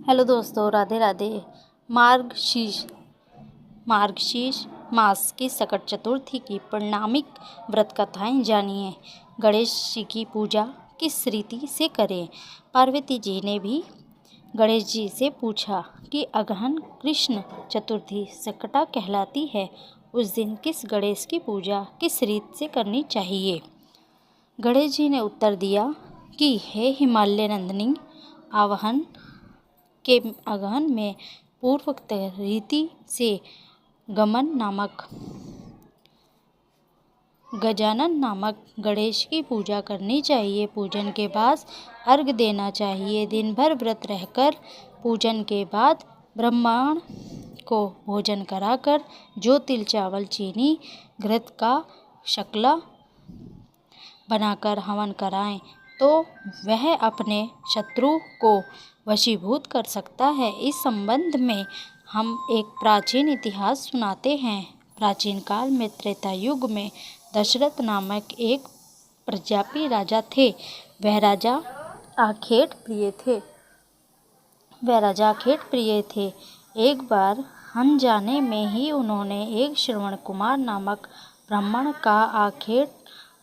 Hello दोस्तों, राधे राधे। मार्गशीर्ष मार्गशीर्ष मास की सकट चतुर्थी की पौराणिक व्रत कथाएं जानिए। गणेश जी की पूजा किस रीति से करें। पार्वती जी ने भी गणेश जी से पूछा कि अगहन कृष्ण चतुर्थी सकटा कहलाती है, उस दिन किस गणेश की पूजा किस रीत से करनी चाहिए। गणेश जी ने उत्तर दिया कि हे हिमालय नंदिनी, आवाहन के अगहन में पूर्वोक्त रीति से गजानन नामक गणेश की पूजा करनी चाहिए। पूजन के बाद अर्घ देना चाहिए। दिन भर व्रत रहकर पूजन के बाद ब्राह्मण को भोजन कराकर जो तिल चावल चीनी घृत का शक्ला बनाकर हवन कराएं तो वह अपने शत्रु को वशीभूत कर सकता है। इस संबंध में हम एक प्राचीन इतिहास सुनाते हैं। प्राचीन काल में त्रेता युग में दशरथ नामक एक प्रजापति राजा थे। वह राजा आखेट प्रिय थे। एक बार अनजाने में ही उन्होंने एक श्रवण कुमार नामक ब्राह्मण का आखेट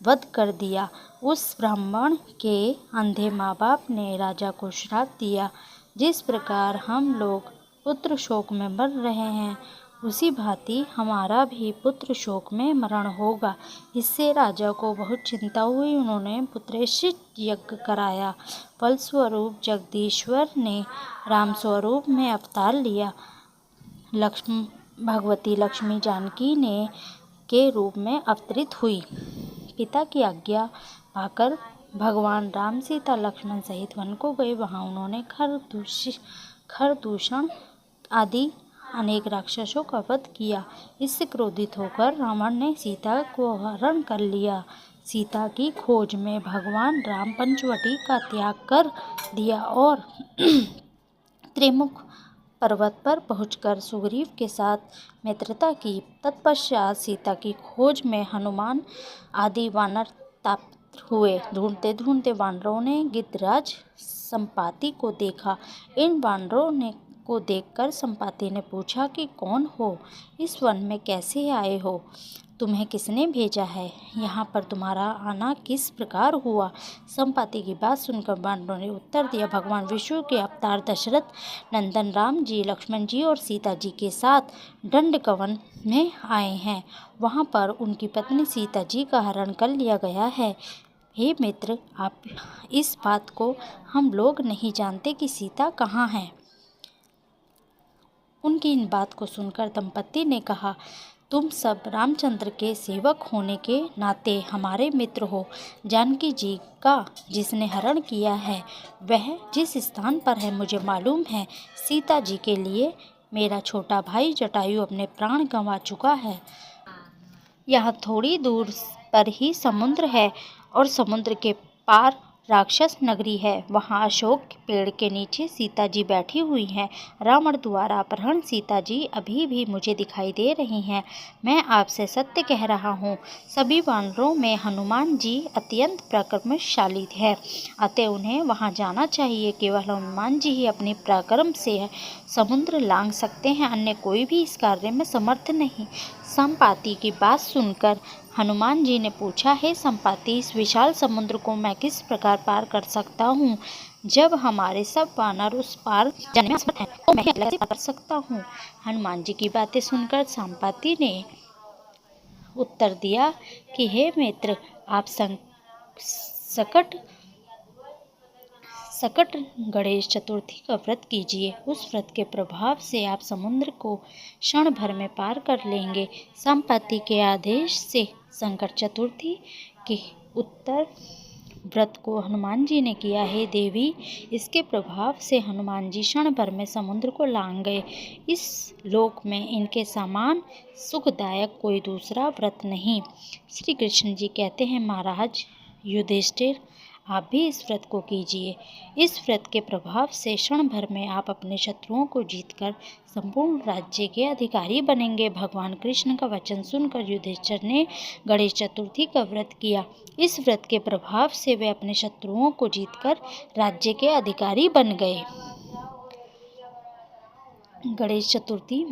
वध कर दिया। उस ब्राह्मण के अंधे माँ बाप ने राजा को श्राप दिया। जिस प्रकार हम लोग पुत्र शोक में मर रहे हैं, उसी भांति हमारा भी पुत्र शोक में मरण होगा। इससे राजा को बहुत चिंता हुई। उन्होंने पुत्रेष्टि यज्ञ कराया। फलस्वरूप जगदीश्वर ने राम स्वरूप में अवतार लिया। भगवती लक्ष्मी जानकी ने के रूप में अवतरित हुई। पिता की आज्ञा पाकर भगवान राम सीता लक्ष्मण सहित वन को गए। वहां उन्होंने खरदूषण आदि अनेक राक्षसों का वध किया। इससे क्रोधित होकर रावण ने सीता को हरण कर लिया। सीता की खोज में भगवान राम पंचवटी का त्याग कर दिया और त्रिमुख पर्वत पर पहुंचकर सुग्रीव के साथ मित्रता की। तत्पश्चात सीता की खोज में हनुमान आदि वानर तापित हुए। ढूंढते ढूंढते वानरों ने गिद्धराज संपाति को देखा। इन वानरों को देखकर संपाति ने पूछा कि कौन हो, इस वन में कैसे आए हो, तुम्हें किसने भेजा है, यहाँ पर तुम्हारा आना किस प्रकार हुआ। संपाति की बात सुनकर वानरों ने उत्तर दिया, भगवान विष्णु के अवतार दशरथ नंदन राम जी लक्ष्मण जी और सीता जी के साथ दंडकवन में आए हैं। वहाँ पर उनकी पत्नी सीता जी का हरण कर लिया गया है। हे मित्र, आप इस बात को हम लोग नहीं जानते कि सीता कहाँ है। उनकी इन बात को सुनकर दंपति ने कहा, तुम सब रामचंद्र के सेवक होने के नाते हमारे मित्र हो। जानकी जी का जिसने हरण किया है वह जिस स्थान पर है मुझे मालूम है। सीता जी के लिए मेरा छोटा भाई जटायु अपने प्राण गंवा चुका है। यहाँ थोड़ी दूर पर ही समुद्र है और समुद्र के पार राक्षस नगरी है। वहाँ अशोक पेड़ के नीचे सीता जी बैठी हुई हैं। रावण द्वारा अपहरण सीता जी अभी भी मुझे दिखाई दे रही हैं। मैं आपसे सत्य कह रहा हूँ, सभी वानरों में हनुमान जी अत्यंत पराक्रमशाली है, अतः उन्हें वहाँ जाना चाहिए। केवल हनुमान जी ही अपने पराक्रम से समुद्र लांघ सकते हैं, अन्य कोई भी इस कार्य में समर्थ नहीं। संपाति की बात सुनकर हनुमान जी ने पूछा, हे संपाति, इस विशाल समुद्र को मैं किस प्रकार पार कर सकता हूँ। जब हमारे सब वानर उस पार जाने में असमर्थ हैं, तो मैं कैसे पार कर सकता हूँ। हनुमान जी की बातें सुनकर संपाति ने उत्तर दिया कि हे मित्र, आप सकट गणेश चतुर्थी का व्रत कीजिए। उस व्रत के प्रभाव से आप समुद्र को क्षण भर में पार कर लेंगे। संपत्ति के आदेश से संकट चतुर्थी के उत्तर व्रत को हनुमान जी ने किया है। देवी, इसके प्रभाव से हनुमान जी क्षण भर में समुद्र को लांघ गए। इस लोक में इनके समान सुखदायक कोई दूसरा व्रत नहीं। श्री कृष्ण जी कहते हैं, महाराज युधिष्ठिर, आप भी इस व्रत को कीजिए। इस व्रत के प्रभाव से क्षण भर में आप अपने शत्रुओं को जीतकर संपूर्ण राज्य के अधिकारी बनेंगे। भगवान कृष्ण का वचन सुनकर युधिष्ठिर ने गणेश चतुर्थी का व्रत किया। इस व्रत के प्रभाव से वे अपने शत्रुओं को जीतकर राज्य के अधिकारी बन गए। गणेश चतुर्थी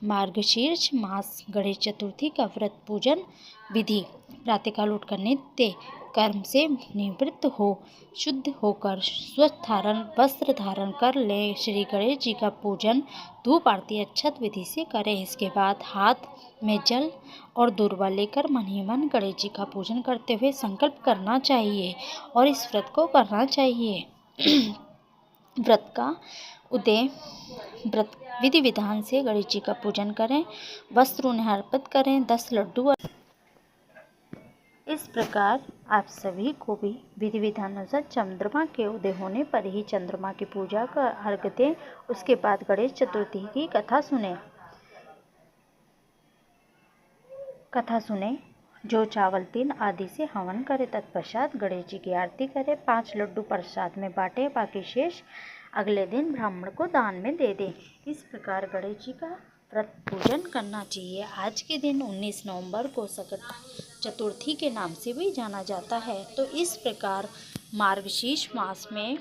मार्गशीर्ष मास गणेश चतुर्थी का व्रत पूजन विधि। प्रातःकाल उठकर नित्य कर्म से निवृत्त हो शुद्ध होकर स्वच्छ वस्त्र धारण कर ले। श्री गणेश जी का पूजन धूप आरती अक्षत विधि से करें। इसके बाद हाथ में जल और दूर्वा लेकर मन ही मन गणेश जी का पूजन करते हुए संकल्प करना चाहिए और इस व्रत को करना चाहिए। व्रत का उदय व्रत विधि विधान से गणेश जी का पूजन करें, वस्त्र उन्हें अर्पित करें, 10 लड्डू। इस प्रकार आप सभी को भी विधि विधान अनुसार चंद्रमा के उदय होने पर ही चंद्रमा की पूजा का अर्घ्य दें। उसके बाद गणेश चतुर्थी की कथा सुने। जो चावल 3 आदि से हवन करे, तत्पश्चात गणेश जी की आरती करे, 5 लड्डू प्रसाद में बांटे, बाकी शेष अगले दिन ब्राह्मण को दान में दे दे। इस प्रकार गणेश जी का व्रत पूजन करना चाहिए। आज के दिन 19 नवंबर को सकट चतुर्थी के नाम से भी जाना जाता है। तो इस प्रकार मार्गशीर्ष मास में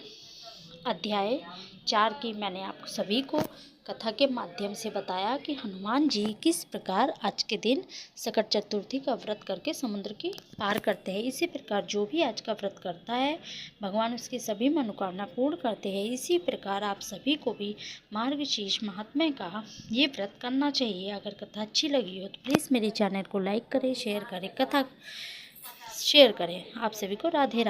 अध्याय 4 की मैंने आप सभी को कथा के माध्यम से बताया कि हनुमान जी किस प्रकार आज के दिन सकट चतुर्थी का व्रत करके समुद्र की पार करते हैं। इसी प्रकार जो भी आज का व्रत करता है, भगवान उसकी सभी मनोकामना पूर्ण करते हैं। इसी प्रकार आप सभी को भी मार्गशीर्ष महात्म्य का ये व्रत करना चाहिए। अगर कथा अच्छी लगी हो तो प्लीज़ मेरे चैनल को लाइक करें, शेयर करें, कथा शेयर करें। आप सभी को राधे राधे।